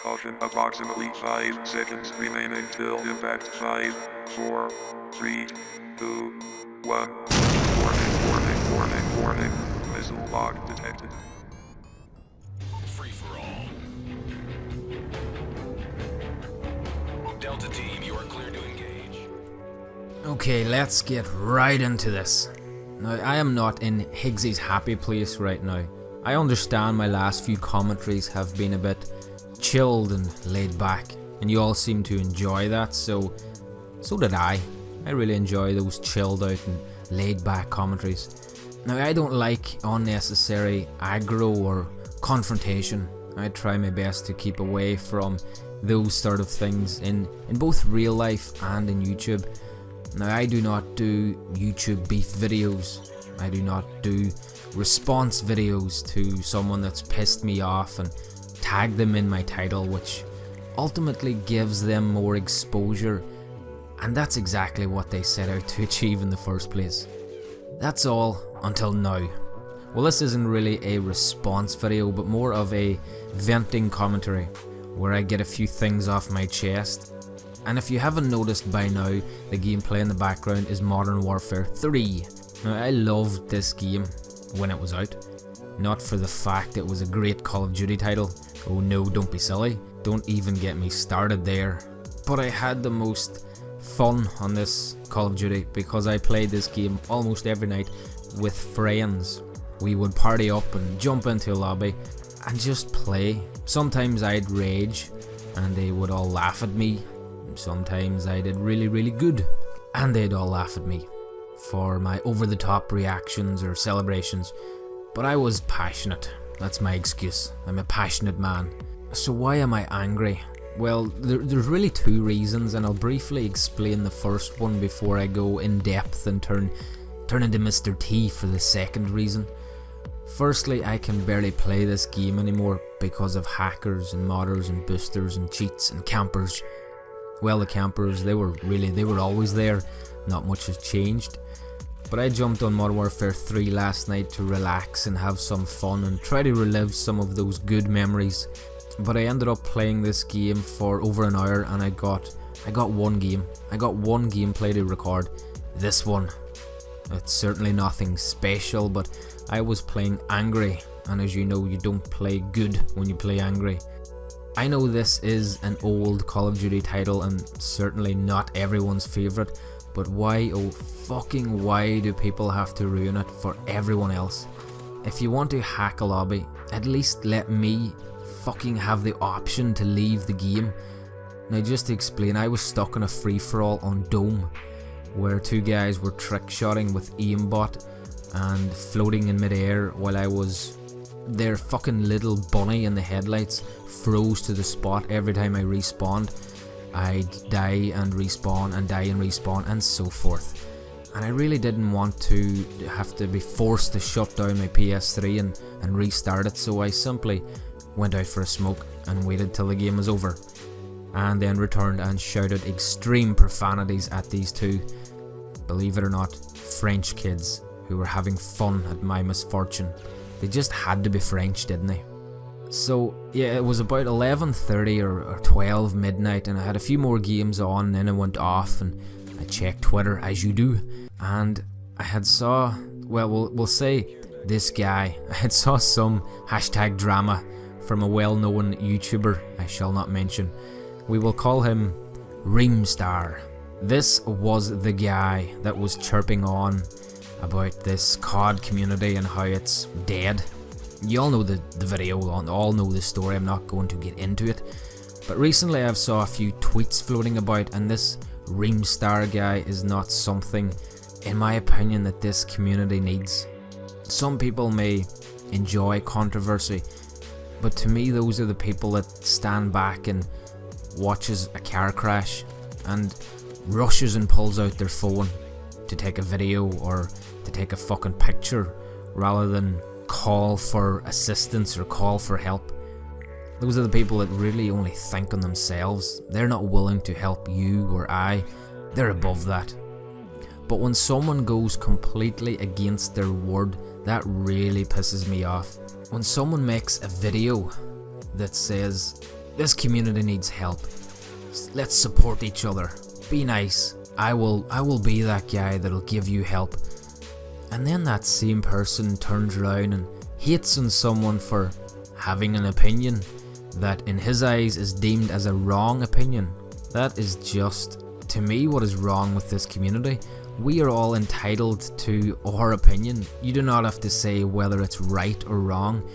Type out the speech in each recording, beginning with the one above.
Caution, approximately 5 seconds remaining till impact. 5, 4, 3, 2, 1. Warning. Missile lock detected. Free for all. Delta team, you are clear to engage. Okay, let's get right into this. Now, I am not in Higgsy's happy place right now. I understand my last few commentaries have been a bit chilled and laid back, and you all seem to enjoy that, so did I. I really enjoy those chilled out and laid back commentaries. Now, I don't like unnecessary aggro or confrontation. I try my best to keep away from those sort of things in both real life and in YouTube. Now, I do not do YouTube beef videos. I do not do response videos to someone that's pissed me off and tag them in my title, which ultimately gives them more exposure, and that's exactly what they set out to achieve in the first place. That's all until now. Well, this isn't really a response video, but more of a venting commentary where I get a few things off my chest. And if you haven't noticed by now, the gameplay in the background is Modern Warfare 3. Now, I loved this game when it was out, not for the fact it was a great Call of Duty title. Oh no, don't be silly, don't even get me started there. But I had the most fun on this Call of Duty because I played this game almost every night with friends. We would party up and jump into a lobby and just play. Sometimes I'd rage and they would all laugh at me. Sometimes I did really good and they'd all laugh at me for my over-the-top reactions or celebrations. But I was passionate. That's my excuse. I'm a passionate man. So why am I angry? Well, there's really two reasons, and I'll briefly explain the first one before I go in depth and turn into Mr. T for the second reason. Firstly, I can barely play this game anymore because of hackers and modders and boosters and cheats and campers. Well, the campers, they were always there. Not much has changed. But I jumped on Modern Warfare 3 last night to relax and have some fun and try to relive some of those good memories. But I ended up playing this game for over an hour and I got one game. I got one gameplay to record. This one. It's certainly nothing special, but I was playing angry, and as you know, you don't play good when you play angry. I know this is an old Call of Duty title and certainly not everyone's favourite, but why, oh fucking why do people have to ruin it for everyone else? If you want to hack a lobby, at least let me fucking have the option to leave the game. Now, just to explain, I was stuck in a free-for-all on Dome, where two guys were trick-shotting with aimbot and floating in mid-air while I was their fucking little bunny in the headlights froze to the spot every time I respawned. I'd die and respawn and die and respawn and so forth. And I really didn't want to have to be forced to shut down my PS3 and restart it, so I simply went out for a smoke and waited till the game was over, and then returned and shouted extreme profanities at these two, believe it or not, French kids who were having fun at my misfortune. They just had to be French, didn't they? So yeah, it was about 11:30 or 12 midnight, and I had a few more games on, and then I went off and I checked Twitter as you do, and I had saw, well, we'll say this guy, I had saw some hashtag drama from a well-known YouTuber I shall not mention. We will call him Reamstar. This was the guy that was chirping on about this COD community and how it's dead. You all know the video, all know the story, I'm not going to get into it. But recently I've saw a few tweets floating about, and this Reamstar guy is not something, in my opinion, that this community needs. Some people may enjoy controversy, but to me those are the people that stand back and watches a car crash and rushes and pulls out their phone to take a video or to take a fucking picture rather than call for assistance or call for help. Those are the people that really only think on themselves. They're not willing to help you or I. They're above that. But when someone goes completely against their word, that really pisses me off. When someone makes a video that says, This community needs help. Let's support each other. Be nice. I will be that guy that'll give you help. And then that same person turns around and hates on someone for having an opinion that in his eyes is deemed as a wrong opinion. That is just, to me, what is wrong with this community. We are all entitled to our opinion. You do not have to say whether it's right or wrong.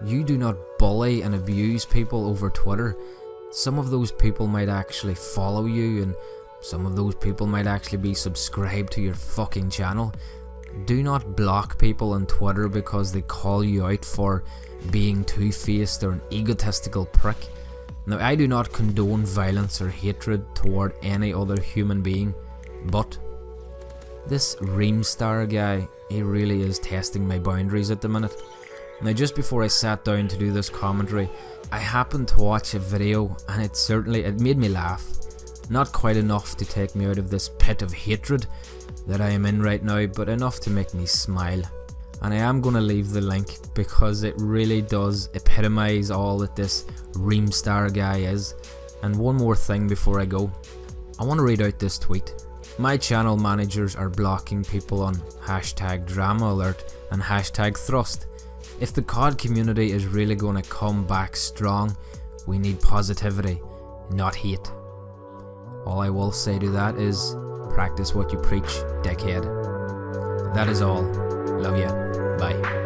You do not bully and abuse people over Twitter. Some of those people might actually follow you, and some of those people might actually be subscribed to your fucking channel. Do not block people on Twitter because they call you out for being two-faced or an egotistical prick. Now, I do not condone violence or hatred toward any other human being, but this Reamstar guy, he really is testing my boundaries at the minute. Now, just before I sat down to do this commentary, I happened to watch a video and it made me laugh. Not quite enough to take me out of this pit of hatred that I am in right now, but enough to make me smile. And I am going to leave the link because it really does epitomise all that this Reamstar guy is. And one more thing before I go, I want to read out this tweet. My channel managers are blocking people on #DramaAlert and #Thrust. If the COD community is really going to come back strong, we need positivity, not hate. All I will say to that is, practice what you preach, dickhead. That is all. Love ya. Bye.